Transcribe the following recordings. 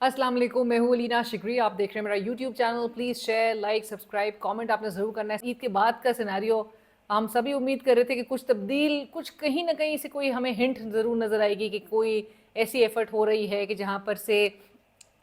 अस्सलाम वालेकुम, मैं हूँ अलीना शिकरी। आप देख रहे हैं मेरा YouTube channel. Please share, like, subscribe, comment आपने ज़रूर करना है। ईद के बाद का सिनेरियो हम सभी उम्मीद कर रहे थे कि कुछ तब्दील, कुछ कहीं ना कहीं से कोई हमें हिंट ज़रूर नज़र आएगी कि कोई ऐसी एफर्ट हो रही है कि जहाँ पर से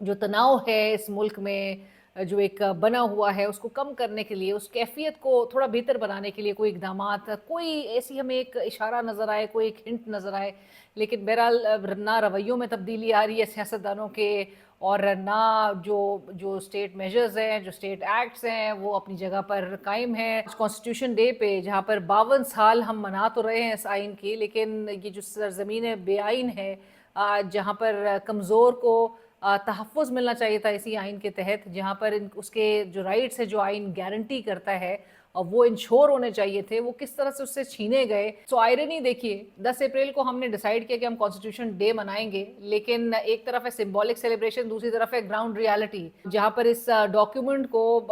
जो तनाव है इस मुल्क में, जो एक बना हुआ है, उसको कम करने के लिए, उस कैफियत को थोड़ा बेहतर बनाने के लिए कोई इकदामात, कोई ऐसी हमें एक इशारा नज़र आए, कोई एक हिंट नज़र आए। लेकिन बहरहाल ना रवैयों में तब्दीली आ रही है सियासतदानों के, और ना जो जो स्टेट मेजर्स हैं, जो स्टेट एक्ट्स हैं, वो अपनी जगह पर कायम हैं। कॉन्स्टिट्यूशन डे पे जहाँ पर 52 साल हम मना तो रहे हैं इस आइन की, लेकिन ये जो सरजमीन बेआइन है, जहाँ पर कमज़ोर को तहफ़्फ़ुज़ मिलना चाहिए था इसी आइन के तहत, जहाँ पर उसके जो राइट्स है, जो आइन गारंटी करता है, और वो इंश्योर होने चाहिए थे, वो किस तरह से उससे छीने गए। सो आयरनी देखिए, 10 अप्रैल को हमने डिसाइड किया कि हम कॉन्स्टिट्यूशन डे मनाएंगे, लेकिन एक तरफ है सिंबॉलिक सेलिब्रेशन, दूसरी तरफ है ग्राउंड रियलिटी, जहाँ पर इस डॉक्यूमेंट को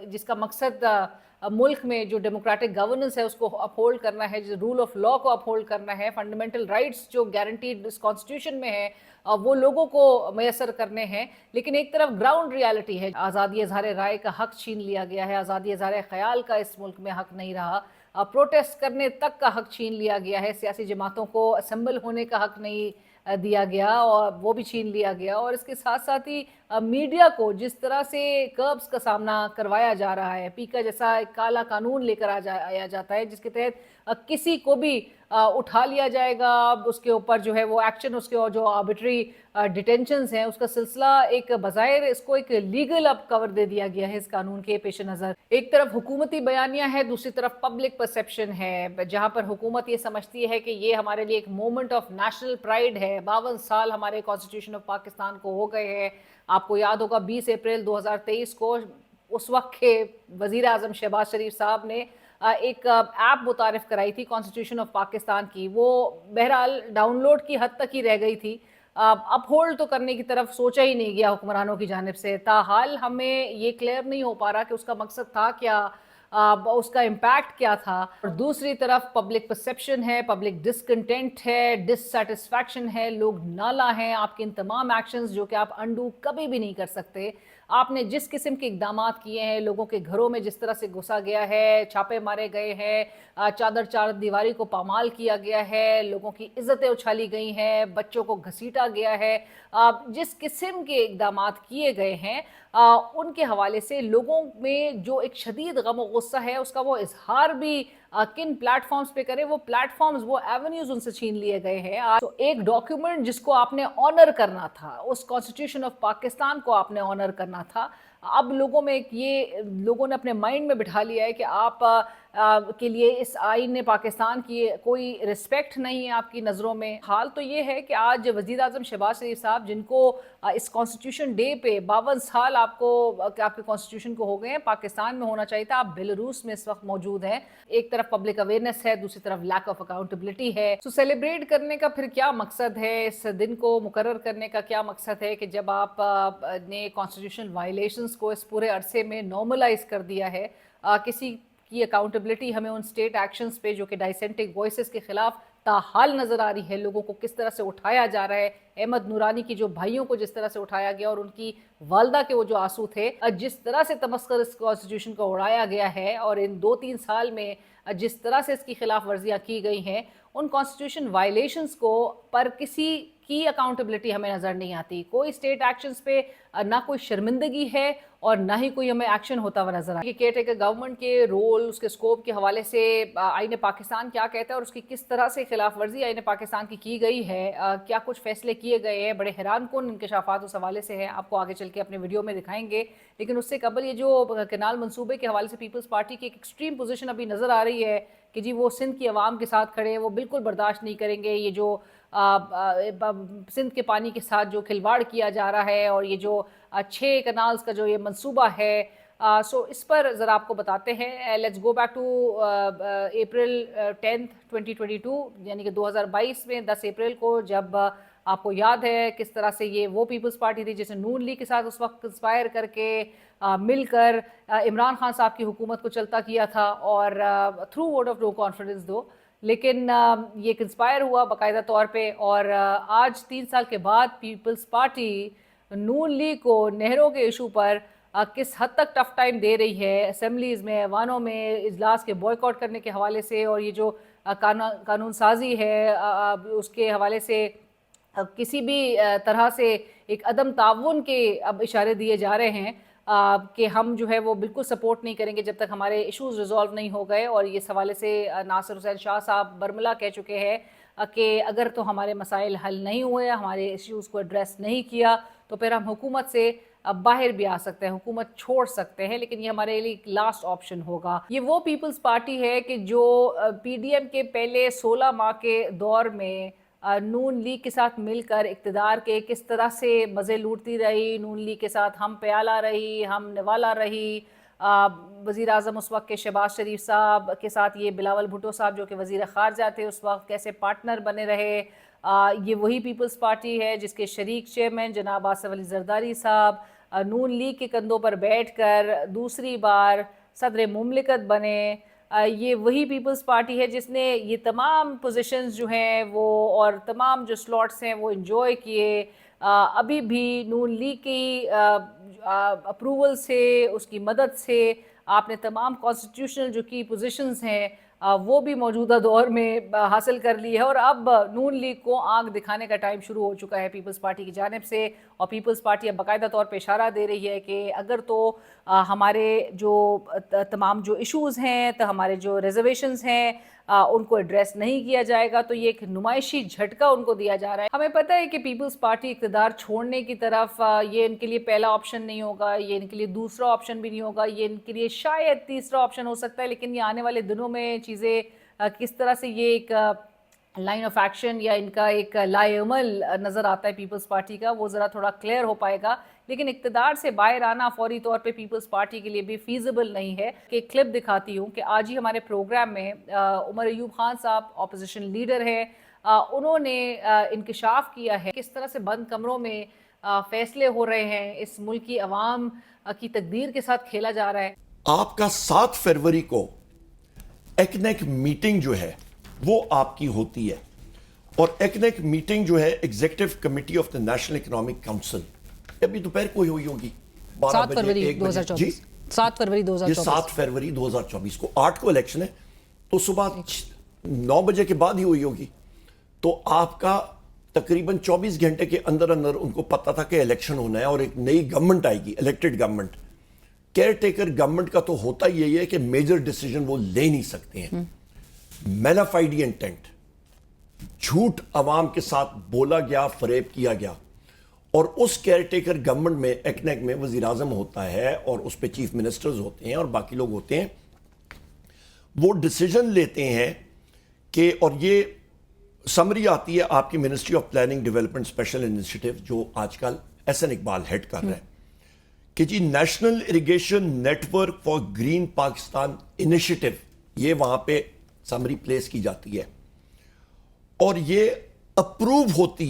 जिसका मकसद मुल्क में जो डेमोक्रेटिक गवर्नेंस है उसको अपहोल्ड करना है, जो रूल ऑफ लॉ को अपहोल्ड करना है, फंडामेंटल राइट्स जो गारंटीड इस कॉन्स्टिट्यूशन में है वो लोगों को मैसर करने हैं। लेकिन एक तरफ ग्राउंड रियलिटी है, आज़ादी इज़हार राय का हक छीन लिया गया है, आज़ादी इज़हार ख्याल का इस मुल्क में हक नहीं रहा, प्रोटेस्ट करने तक का हक छीन लिया गया है, सियासी जमातों को असेंबल होने का हक नहीं दिया गया, और वो भी छीन लिया गया। और इसके साथ साथ ही मीडिया को जिस तरह से कर्ब्स का सामना करवाया जा रहा है, पीका जैसा एक काला कानून लेकर आया जाता है, जिसके तहत किसी को भी उठा लिया जाएगा, उसके ऊपर जो है वो एक्शन, उसके और जो आर्बिट्री डिटेंशंस हैं, उसका सिलसिला एक बज़ाहिर इसको एक लीगल अब कवर दे दिया गया है इस कानून के पेश नज़र। एक तरफ हुकूमती बयानिया है, दूसरी तरफ पब्लिक परसेप्शन है, जहाँ पर हुकूमत ये समझती है कि ये हमारे लिए एक मोमेंट ऑफ नेशनल प्राइड है। 52 साल हमारे कॉन्स्टिट्यूशन ऑफ पाकिस्तान को हो गए हैं। आपको याद होगा 20 अप्रैल 2023 को उस वक्त के वज़ीर आज़म शहबाज शरीफ साहब ने एक ऐप मुतारिफ कराई थी कॉन्स्टिट्यूशन ऑफ पाकिस्तान की। वो बहरहाल डाउनलोड की हद तक ही रह गई थी, अपहोल्ड तो करने की तरफ सोचा ही नहीं गया हुक्मरानों की जानिब से। ताहाल हमें ये क्लियर नहीं हो पा रहा कि उसका मकसद था क्या, उसका इम्पैक्ट क्या था। और दूसरी तरफ पब्लिक परसेप्शन है, पब्लिक डिसकंटेंट है, डिससेटिस्फैक्शन है, लोग नाला हैं आपके इन तमाम एक्शंस जो कि आप अंडू कभी भी नहीं कर सकते। आपने जिस किस्म के इकदामात किए हैं, लोगों के घरों में जिस तरह से घुसा गया है, छापे मारे गए हैं, चादर चार दीवारी को पामाल किया गया है, लोगों की इज्जतें उछाली गई हैं, बच्चों को घसीटा गया है, जिस किस्म के इकदामात किए गए हैं, उनके हवाले से लोगों में जो एक शदीद गम और गुस्सा है, उसका वो इजहार भी किन प्लेटफॉर्म्स पे करें, वो प्लेटफॉर्म्स, वो एवेन्यूज उनसे छीन लिए गए हैं। आज तो एक डॉक्यूमेंट जिसको आपने ऑनर करना था, उस कॉन्स्टिट्यूशन ऑफ पाकिस्तान को आपने ऑनर करना था, अब लोगों में ये लोगों ने अपने माइंड में बिठा लिया है कि आप के लिए इस आइन ने पाकिस्तान की कोई रिस्पेक्ट नहीं है आपकी नज़रों में। हाल तो ये है कि आज वज़ीर आज़म शहबाज शरीफ साहब, जिनको इस कॉन्स्टिट्यूशन डे पे 52 साल आपके कॉन्स्टिट्यूशन को हो गए हैं, पाकिस्तान में होना चाहिए था, आप बेलारूस में इस वक्त मौजूद हैं। एक तरफ पब्लिक अवेयरनेस है, दूसरी तरफ लैक ऑफ अकाउंटेबिलिटी है। तो सेलिब्रेट करने का फिर क्या मकसद है, इस दिन को मुकर्रर करने का क्या मकसद है कि जब आप ने कॉन्स्टिट्यूशनल वायलेशंस को इस पूरे अरसे में नॉर्मलाइज कर दिया है। किसी की अकाउंटेबिलिटी हमें उन स्टेट एक्शंस पे जो कि डाइसेंटिंग वॉइसेस के खिलाफ ताहाल नजर आ रही है, लोगों को किस तरह से उठाया जा रहा है, अहमद नूरानी की जो भाइयों को जिस तरह से उठाया गया, और उनकी वालदा के वो जो आंसू थे, जिस तरह से तमस्कर इस कॉन्स्टिट्यूशन को उड़ाया गया है, और इन 2-3 साल में जिस तरह से इसकी खिलाफ वर्जियाँ की गई हैं, उन कॉन्स्टिट्यूशन वायलेशंस को पर किसी की अकाउंटेबिलिटी हमें नज़र नहीं आती। कोई स्टेट एक्शंस पे ना कोई शर्मिंदगी है, और ना ही कोई हमें एक्शन होता हुआ नजर आए। केयर टेकर गवर्नमेंट के रोल, उसके स्कोप के हवाले से आईन पाकिस्तान क्या कहता है, और उसकी किस तरह से खिलाफ वर्जी आईन पाकिस्तान की गई है, क्या कुछ फैसले किए गए हैं, बड़े हैरान कन इंकशाफात उस हवाले से हैं, आपको आगे चल के अपने वीडियो में दिखाएंगे। लेकिन उससे कबल ये जो केनाल मनसूबे के हवाले से पीपल्स पार्टी की एक एक्सट्रीम पोजीशन अभी नज़र आ रही है कि जी वो सिंध की आवाम के साथ खड़े हैं, वो बिल्कुल बर्दाश्त नहीं करेंगे ये जो सिंध के पानी के साथ जो खिलवाड़ किया जा रहा है, और ये जो 6 कनाल्स का जो ये मंसूबा है। सो इस पर ज़रा आपको बताते हैं। लेट्स गो बैक टू अप्रैल 10, 2022, यानी कि 2022 में 10 अप्रैल को, जब आपको याद है किस तरह से ये वो पीपल्स पार्टी थी जिसने नून लीग के साथ उस वक्त कंस्पायर करके मिलकर इमरान खान साहब की हुकूमत को चलता किया था, और through vote of no confidence दो। लेकिन ये कंस्पायर हुआ बाकायदा तौर पे, और आज 3 साल के बाद पीपल्स पार्टी नून लीग को नहरों के इशू पर किस हद तक टफ टाइम दे रही है, असेंबलीज़ में, ऐवानों में इजलास के बॉयकॉट करने के हवाले से, और ये जो कानून साजी है उसके हवाले से किसी भी तरह से एक अदम ताउन के अब इशारे दिए जा रहे हैं कि हम जो है वो बिल्कुल सपोर्ट नहीं करेंगे जब तक हमारे इश्यूज़ रिजॉल्व नहीं हो गए। और इस हवाले से नासिर हुसैन शाह साहब बरमला कह चुके हैं कि अगर तो हमारे मसाइल हल नहीं हुए, हमारे इश्यूज़ को एड्रेस नहीं किया, तो फिर हम हुकूमत से बाहर भी आ सकते हैं, हुकूमत छोड़ सकते हैं, लेकिन ये हमारे लिए लास्ट ऑप्शन होगा। ये वो पीपल्स पार्टी है कि जो पीडीएम के पहले 16 माह के दौर में नून लीग के साथ मिलकर इक़्तिदार के किस तरह से मज़े लूटती रही, नून लीग के साथ हम प्याला रही, हम निवाला रही। वज़ीर आज़म उस वक्त के शहबाज शरीफ साहब के साथ ये बिलावल भुट्टो साहब जो कि वज़ीर ख़ारजा थे उस वक्त कैसे पार्टनर बने रहे। ये वही पीपल्स पार्टी है जिसके शरीक चेयरमैन जनाब आसिफ अली जरदारी साहब नून लीग के कंधों पर बैठकर दूसरी बार सदर मुमलिकत बने। ये वही पीपल्स पार्टी है जिसने ये तमाम पोजीशंस जो हैं वो और तमाम जो स्लॉट्स हैं वो एंजॉय किए। अभी भी नून लीग की अप्रूवल से, उसकी मदद से आपने तमाम कॉन्स्टिट्यूशनल जो की पोजीशंस हैं वो भी मौजूदा दौर में हासिल कर ली है। और अब नून लीग को आंख दिखाने का टाइम शुरू हो चुका है पीपल्स पार्टी की जानिब से, और पीपल्स पार्टी अब बाकायदा तौर पे इशारा दे रही है कि अगर तो हमारे जो तमाम जो इश्यूज़ हैं, तो हमारे जो रिजर्वेशंस हैं उनको एड्रेस नहीं किया जाएगा, तो ये एक नुमाइशी झटका उनको दिया जा रहा है। हमें पता है कि पीपल्स पार्टी इक़्तिदार छोड़ने की तरफ ये इनके लिए पहला ऑप्शन नहीं होगा, ये इनके लिए दूसरा ऑप्शन भी नहीं होगा, ये इनके लिए शायद तीसरा ऑप्शन हो सकता है। लेकिन ये आने वाले दिनों में चीज़ें किस तरह से ये एक लाइन ऑफ एक्शन या इनका एक लाएअमल नज़र आता है पीपल्स पार्टी का, वो ज़रा थोड़ा क्लियर हो पाएगा। लेकिन इक़्तिदार से बाहर आना फौरी तौर पे पीपल्स पार्टी के लिए भी फीजिबल नहीं है। कि क्लिप दिखाती हूँ कि आज ही हमारे प्रोग्राम में उमर अयूब खान साहब ऑपोजिशन लीडर है, उन्होंने इंकशाफ किया है किस तरह से बंद कमरों में फैसले हो रहे हैं, इस मुल्क की अवाम की तकदीर के साथ खेला जा रहा है। आपका 7 फरवरी को एकनेक मीटिंग जो है वो आपकी होती है, और एकनेक मीटिंग जो है executive committee of the national economic council, अभी दोपहर को हुई होगी 7 फरवरी 2024। 7 फरवरी 2024, 7 फरवरी 2024 को, 8 को इलेक्शन है, तो सुबह 9 बजे के बाद ही हुई होगी। तो आपका तकरीबन 24 घंटे के अंदर अंदर उनको पता था कि इलेक्शन होना है और एक नई गवर्नमेंट आएगी, elected government. Care taker government का तो होता यही है कि मेजर डिसीजन वो ले नहीं सकते हैं। मैलाफाइड इंटेंट, झूठ अवाम के साथ बोला गया, फरेब किया गया, और उस केयर टेकर गवर्नमेंट में एकनेक में वजीर आजम होता है और उस पर चीफ मिनिस्टर्स होते हैं और बाकी लोग होते हैं। वो डिसीजन लेते हैं कि, और ये समरी आती है आपकी ministry of planning development special initiative जो आजकल एहसन इकबाल हेड कर रहे हैं, कि जी national irrigation network for green Pakistan initiative, ये वहां पे समरी प्लेस की जाती है और ये अप्रूव होती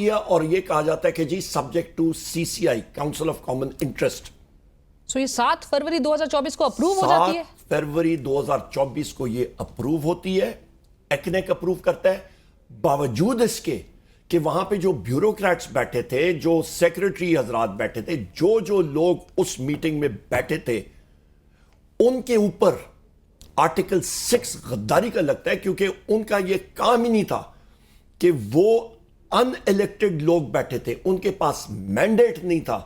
है और ये कहा जाता है कि जी subject to CCI, council of common interest. So ये 7 फरवरी 2024 को अप्रूव हो जाती है। 7 फरवरी 2024 को ये अप्रूव होती है, एकनेक अप्रूव करता है, बावजूद इसके कि वहां पे जो ब्यूरोक्रेट्स बैठे थे, जो सेक्रेटरी हजरात बैठे थे, जो लोग उस मीटिंग में बैठे थे, उनके ऊपर आर्टिकल 6 गद्दारी का लगता है, क्योंकि उनका यह काम ही नहीं था कि वो अनइलेक्टेड लोग बैठे थे, उनके पास मैंडेट नहीं था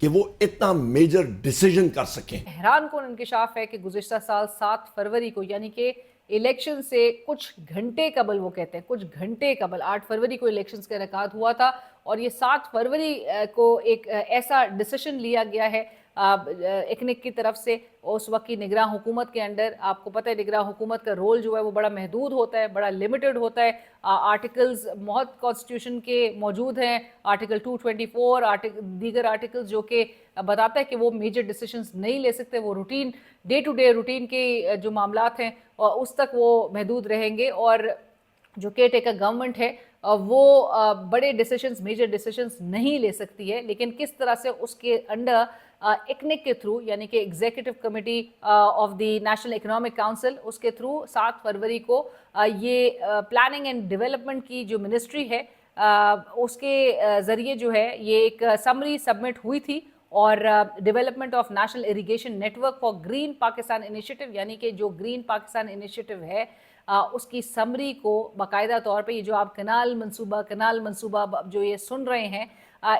कि वो इतना मेजर डिसीजन कर सकें। हैरान कौन इंकशाफ है कि गुज़िश्ता साल 7 फरवरी को, यानी कि इलेक्शन से कुछ घंटे कबल, वो कहते हैं कुछ घंटे कबल, 8 फरवरी को इलेक्शंस का इनेकाद हुआ था, और ये 7 फरवरी को एक ऐसा डिसीजन लिया गया है एकनेक की तरफ से उस वक्त की निगरान हुकूमत के अंडर। आपको पता है निगरान हुकूमत का रोल जो है वो बड़ा महदूद होता है, बड़ा लिमिटेड होता है। आर्टिकल्स बहुत कॉन्स्टिट्यूशन के मौजूद हैं, आर्टिकल 224, दीगर आर्टिकल्स जो कि बताता है कि वो मेजर डिसीजंस नहीं ले सकते, वो routine day to day routine के जो मामलात हैं और उस तक वो महदूद रहेंगे। और जो केयर टेकर गवर्नमेंट है वो बड़े डिसीजंस, मेजर डिसीजंस नहीं ले सकती है, लेकिन किस तरह से उसके अंडर एकनेक के थ्रू, यानी कि executive committee of the national economic council, उसके थ्रू 7 फरवरी को ये प्लानिंग एंड डेवलपमेंट की जो मिनिस्ट्री है اس کے ذریعے جو ہے یہ ایک سمری سبمٹ ہوئی تھی اور development of national irrigation network for green Pakistan initiative, یعنی کہ جو گرین پاکستان انیشیٹو ہے اس کی سمری کو باقاعدہ طور پہ یہ جو آپ کنال منصوبہ جو یہ سن رہے ہیں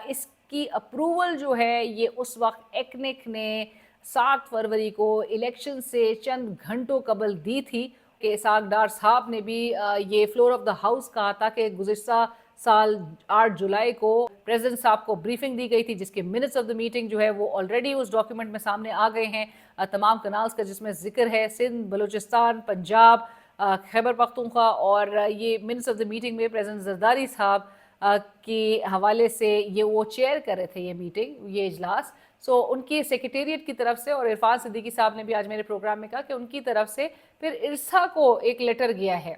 اس کی اپروول جو ہے یہ اس وقت ایکنک نے 7 فروری کو الیکشن سے چند گھنٹوں قبل دی تھی کہ اسحاق ڈار صاحب نے بھی یہ فلور آف دا ہاؤس کہا تھا کہ گزشتہ سال 8 جولائی کو پریزیڈنٹ صاحب کو بریفنگ دی گئی تھی جس کے منٹس آف دا میٹنگ جو ہے وہ آلریڈی اس ڈاکیومنٹ میں سامنے آ گئے ہیں تمام کنالز کا، جس میں ذکر ہے سندھ، بلوچستان، پنجاب، خیبر پختونخوا، اور یہ منٹس آف دا میٹنگ میں پریزیڈنٹ زرداری صاحب کے حوالے سے یہ وہ چیئر کر رہے تھے یہ میٹنگ، یہ اجلاس. سو ان کی سیکریٹریٹ کی طرف سے، اور عرفان صدیقی صاحب نے بھی آج میرے پروگرام میں کہا کہ ان کی طرف سے پھر ارسا کو ایک لیٹر گیا ہے.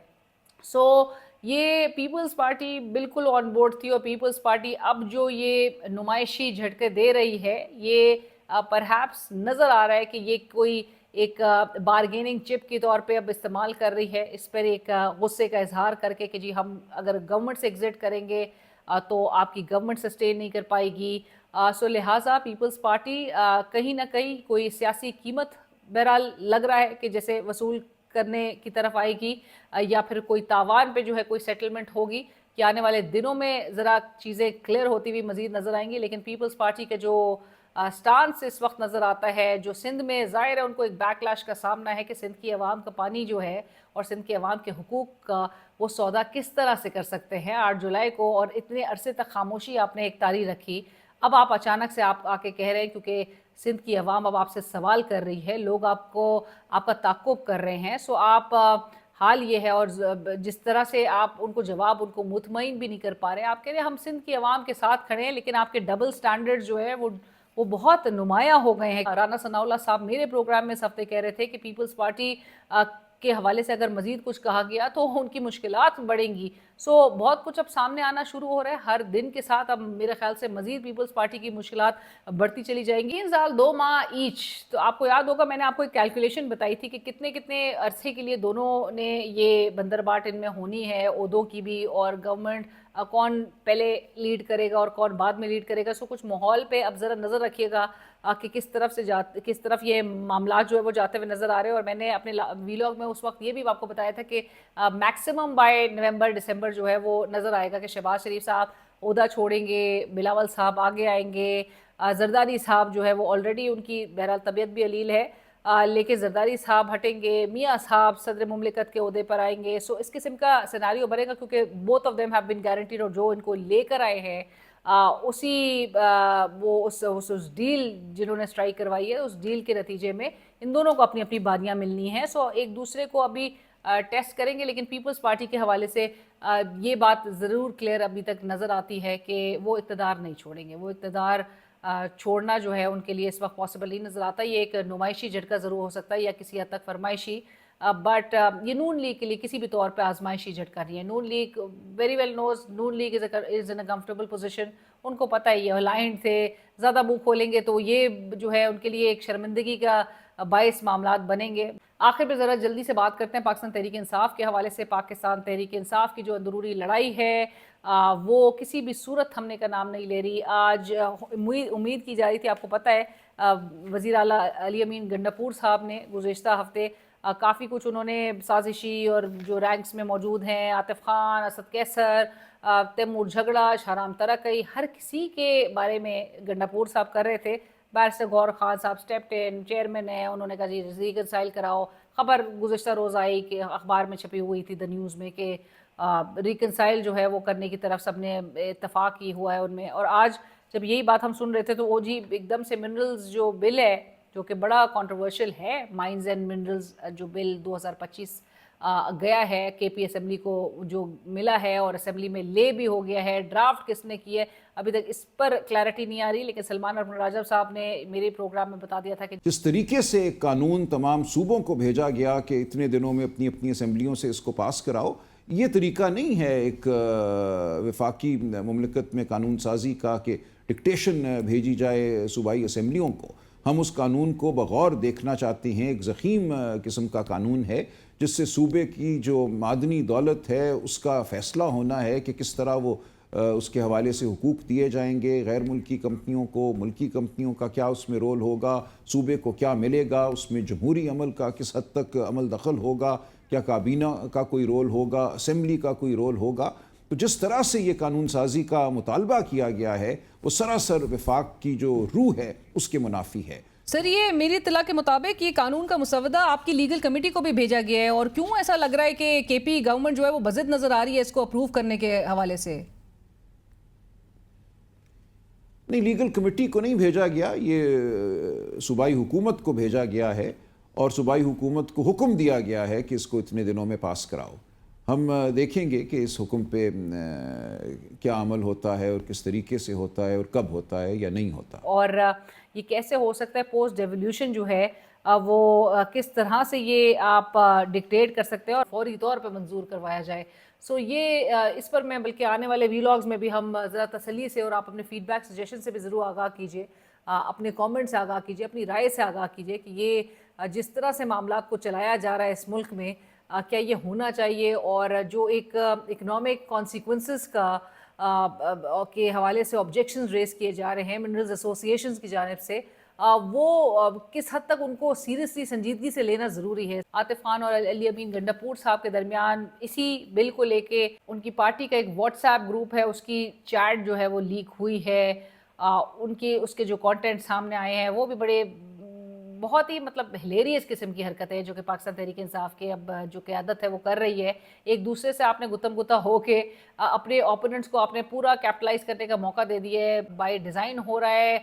سو یہ پیپلز پارٹی بالکل آن بورڈ تھی، اور پیپلز پارٹی اب جو یہ نمائشی جھٹکے دے رہی ہے یہ پرہیپس نظر آ رہا ہے کہ یہ کوئی ایک بارگیننگ چپ کے طور پہ اب استعمال کر رہی ہے اس پر ایک غصے کا اظہار کر کے کہ جی ہم اگر گورنمنٹ سے ایگزٹ کریں گے تو آپ کی گورنمنٹ سسٹین نہیں کر پائے گی. سو لہٰذا پیپلز پارٹی کہیں نہ کہیں کوئی سیاسی قیمت بہرحال لگ رہا ہے کہ جیسے وصول کرنے کی طرف آئے گی، یا پھر کوئی تاوان پہ جو ہے کوئی سیٹلمنٹ ہوگی کہ آنے والے دنوں میں ذرا چیزیں کلیئر ہوتی ہوئی مزید نظر آئیں گی. لیکن پیپلز پارٹی کے جو سٹانس اس وقت نظر آتا ہے، جو سندھ میں ظاہر ہے ان کو ایک بیک لیش کا سامنا ہے کہ سندھ کی عوام کا پانی جو ہے اور سندھ کی عوام کے حقوق کا وہ سودا کس طرح سے کر سکتے ہیں 8 جولائی کو، اور اتنے عرصے تک خاموشی آپ نے ایک طاری رکھی. اب آپ اچانک سے آپ آ کے کہہ رہے ہیں کیونکہ سندھ کی عوام اب آپ سے سوال کر رہی ہے، لوگ آپ کا تعاقب کر رہے ہیں. سو آپ حال یہ ہے، اور جس طرح سے آپ ان کو جواب ان کو مطمئن بھی نہیں کر پا رہے ہیں. آپ کہہ رہے ہیں ہم سندھ کی عوام کے ساتھ کھڑے ہیں، لیکن آپ کے ڈبل سٹینڈرڈ جو ہے وہ بہت نمایاں ہو گئے ہیں. رانا ثناء اللہ صاحب میرے پروگرام میں اس ہفتے کہہ رہے تھے کہ پیپلز پارٹی کے حوالے سے اگر مزید کچھ کہا گیا تو ان کی مشکلات بڑھیں گی. سو بہت کچھ اب سامنے آنا شروع ہو رہا ہے ہر دن کے ساتھ. اب میرے خیال سے مزید پیپلز پارٹی کی مشکلات بڑھتی چلی جائیں گی. 3 سال 2 ماہ ایچ، تو آپ کو یاد ہوگا میں نے آپ کو ایک کیلکولیشن بتائی تھی کہ کتنے عرصے کے لیے دونوں نے یہ بندرباٹ ان میں ہونی ہے، عہدوں کی بھی، اور گورنمنٹ کون پہلے لیڈ کرے گا اور کون بعد میں لیڈ کرے گا. سو کچھ ماحول پہ اب ذرا نظر رکھیے گا کہ کس طرف یہ معاملات جو ہے وہ جاتے ہوئے نظر آ رہے ہیں. اور میں نے اپنے ویلاگ میں اس وقت یہ بھی آپ کو بتایا تھا کہ میکسیمم بائی نومبر دسمبر جو ہے وہ نظر آئے گا کہ شہباز شریف صاحب عہدہ چھوڑیں گے، بلاول صاحب آگے آئیں گے، زرداری صاحب جو ہے وہ آلریڈی ان کی بہرحال طبیعت بھی علیل ہے، لیکن زرداری صاحب ہٹیں گے، میاں صاحب صدر مملکت کے عہدے پر آئیں گے. سو اس قسم کا سیناریو بنے گا کیونکہ both of them have been guaranteed, اور جو ان کو لے کر آئے ہیں اسی وہ اس ڈیل جنہوں نے سٹرائک کروائی ہے اس ڈیل کے نتیجے میں ان دونوں کو اپنی اپنی بادیاں ملنی ہیں. سو ایک دوسرے کو ابھی ٹیسٹ کریں گے. لیکن پیپلز پارٹی کے حوالے سے یہ بات ضرور کلیئر ابھی تک نظر آتی ہے کہ وہ اقتدار نہیں چھوڑیں گے. وہ اقتدار چھوڑنا جو ہے ان کے لیے اس وقت پاسبل نہیں نظر آتا. یہ ایک نمائشی جھٹکا ضرور ہو سکتا ہے یا کسی حد تک فرمائشی، بٹ یہ نون لیگ کے لیے کسی بھی طور پہ آزمائشی جھٹکا نہیں ہے. نون لیگ ویری ویل نوز، نون لیگ از ان اے کمفرٹیبل پوزیشن. ان کو پتہ ہے یہ الائنڈ تھے، زیادہ منہ کھولیں گے تو یہ جو ہے ان کے لیے ایک شرمندگی کا باعث معاملات بنیں گے. آخر پہ ذرا جلدی سے بات کرتے ہیں پاکستان تحریک انصاف کے حوالے سے. پاکستان تحریک انصاف کی جو اندرونی لڑائی ہے وہ کسی بھی صورت تھمنے کا نام نہیں لے رہی. آج امید کی جا رہی تھی، آپ کو پتہ ہے وزیر اعلیٰ علی امین گنڈاپور صاحب نے گزشتہ ہفتے کافی کچھ انہوں نے سازشی اور جو رینکس میں موجود ہیں، عاطف خان، اسد کیسر، تیمور جھگڑا، شاہرام ترقی، ہر کسی کے بارے میں گنڈاپور صاحب کر رہے تھے. بیرسٹر غور خان صاحب اسٹیپڈ ان، چیئرمین ہیں، انہوں نے کہا جی ریکنسائل کراؤ. خبر گزشتہ روز آئی کہ اخبار میں چھپی ہوئی تھی دا نیوز میں کہ ریکنسائل جو ہے وہ کرنے کی طرف سب نے اتفاق کی ہوا ہے ان میں. اور آج جب یہی بات ہم سن رہے تھے تو وہ جی ایک دم سے منرلز جو بل ہے جو کہ بڑا کنٹروورشل ہے، مائنز اینڈ منرلز جو بل 2025 گیا ہے کے پی اسمبلی کو جو ملا ہے اور اسمبلی میں لے بھی ہو گیا ہے. ڈرافٹ کس نے کی ہے ابھی تک اس پر کلیئرٹی نہیں آ رہی، لیکن سلمان ارفن راجب صاحب نے میرے پروگرام میں بتا دیا تھا کہ جس طریقے سے ایک قانون تمام صوبوں کو بھیجا گیا کہ اتنے دنوں میں اپنی اپنی اسمبلیوں سے اس کو پاس کراؤ، یہ طریقہ نہیں ہے ایک وفاقی مملکت میں قانون سازی کا کہ ڈکٹیشن بھیجی جائے صوبائی اسمبلیوں کو. ہم اس قانون کو بغور دیکھنا چاہتے ہیں. ایک ضخیم قسم کا قانون ہے جس سے صوبے کی جو معدنی دولت ہے اس کا فیصلہ ہونا ہے کہ کس طرح وہ اس کے حوالے سے حقوق دیے جائیں گے غیر ملکی کمپنیوں کو، ملکی کمپنیوں کا کیا اس میں رول ہوگا، صوبے کو کیا ملے گا، اس میں جمہوری عمل کا کس حد تک عمل دخل ہوگا، کیا کابینہ کا کوئی رول ہوگا، اسمبلی کا کوئی رول ہوگا. تو جس طرح سے یہ قانون سازی کا مطالبہ کیا گیا ہے وہ سراسر وفاق کی جو روح ہے اس کے منافی ہے. سر یہ میری اطلاع کے مطابق یہ قانون کا مسودہ آپ کی لیگل کمیٹی کو بھی بھیجا گیا ہے، اور کیوں ایسا لگ رہا ہے کہ کے پی گورنمنٹ جو ہے وہ بضد نظر آ رہی ہے اس کو اپروو کرنے کے حوالے سے؟ نہیں، لیگل کمیٹی کو نہیں بھیجا گیا، یہ صوبائی حکومت کو بھیجا گیا ہے اور صوبائی حکومت کو حکم دیا گیا ہے کہ اس کو اتنے دنوں میں پاس کراؤ. ہم دیکھیں گے کہ اس حکم پہ کیا عمل ہوتا ہے اور کس طریقے سے ہوتا ہے اور کب ہوتا ہے یا نہیں ہوتا. اور یہ کیسے ہو سکتا ہے پوسٹ ڈیولیوشن جو ہے وہ کس طرح سے یہ آپ ڈکٹیٹ کر سکتے ہیں اور فوری طور پہ منظور کروایا جائے. سو یہ اس پر میں بلکہ آنے والے ویلاگز میں بھی ہم ذرا تسلی سے، اور آپ اپنے فیڈ بیک سجیشن سے بھی ضرور آگاہ کیجیے، اپنے کامنٹ سے آگاہ کیجیے، اپنی رائے سے آگاہ کیجیے کہ یہ جس طرح سے معاملات کو چلایا جا رہا ہے اس ملک میں کیا یہ ہونا چاہیے، اور جو ایک اکنامک کانسیکوینسز کا کے حوالے سے آبجیکشنز ریز کیے جا رہے ہیں منرلز ایسوسی ایشنز کی جانب سے، وہ کس حد تک ان کو سیریسلی سنجیدگی سے لینا ضروری ہے. عاطف خان اور علی امین گنڈاپور صاحب کے درمیان اسی بل کو لے کے ان کی پارٹی کا ایک واٹس ایپ گروپ ہے، اس کی چیٹ جو ہے وہ لیک ہوئی ہے. ان کے اس کے جو کانٹینٹ سامنے آئے ہیں وہ بھی بڑے بہت ہی مطلب ہلیریس قسم کی حرکت ہے جو کہ پاکستان تحریک انصاف کے اب جو قیادت ہے وہ کر رہی ہے. ایک دوسرے سے آپ نے گتم گتا ہو کے اپنے اوپوننٹس کو آپ نے پورا کیپٹلائز کرنے کا موقع دے دیا ہے. بائی ڈیزائن ہو رہا ہے،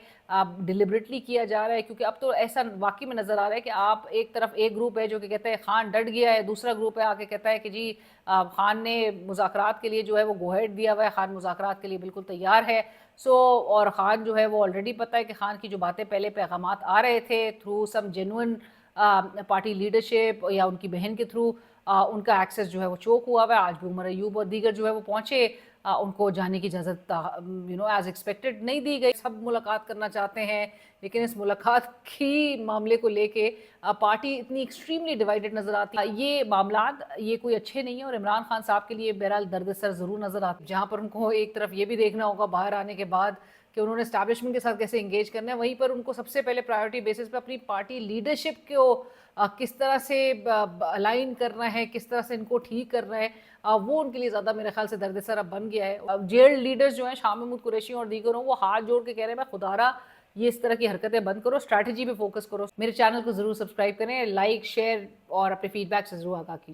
ڈیلیبریٹلی کیا جا رہا ہے، کیونکہ اب تو ایسا واقعی میں نظر آ رہا ہے کہ آپ ایک طرف ایک گروپ ہے جو کہ کہتا ہے خان ڈٹ گیا ہے، دوسرا گروپ ہے آ کے کہتا ہے کہ جی خان نے مذاکرات کے لیے جو ہے وہ گو ہیڈ دیا ہوا ہے، خان مذاکرات کے لیے بالکل تیار ہے. اور خان جو ہے وہ آلریڈی پتہ ہے کہ خان کی جو باتیں پہلے پیغامات آ رہے تھے تھرو سم جینوئن پارٹی لیڈرشپ یا ان کی بہن کے تھرو، ان کا ایکسیس جو ہے وہ چوک ہوا ہوا ہے. آج بھی عمر ایوب اور دیگر جو ہے وہ پہنچے، ان کو جانے کی اجازت ایز ایکسپیکٹڈ نہیں دی گئی. سب ملاقات کرنا چاہتے ہیں لیکن اس ملاقات کی معاملے کو لے کے پارٹی اتنی ایکسٹریملی ڈیوائیڈڈ نظر آتی ہے. یہ معاملات یہ کوئی اچھے نہیں ہیں، اور عمران خان صاحب کے لیے بہرحال درد سر ضرور نظر آتا ہے، جہاں پر ان کو ایک طرف یہ بھی دیکھنا ہوگا باہر آنے کے بعد کہ انہوں نے اسٹیبلشمنٹ کے ساتھ کیسے انگیج کرنا ہے، وہیں پر ان کو سب سے پہلے پرائیورٹی بیسس پہ اپنی پارٹی لیڈرشپ کو کس طرح سے الائن کرنا ہے، کس طرح سے ان کو ٹھیک کرنا ہے، وہ ان کے لیے زیادہ میرے خیال سے درد سر اب بن گیا ہے. جیل لیڈرز جو ہیں شاہ محمود قریشی اور دیگر ہوں، وہ ہاتھ جوڑ کے کہہ رہے ہیں میں خدا را یہ اس طرح کی حرکتیں بند کرو، اسٹریٹجی پہ فوکس کرو. میرے چینل کو ضرور سبسکرائب کریں، لائک شیئر اور اپنے فیڈ بیک سے ضرور آگاہ کیجیے.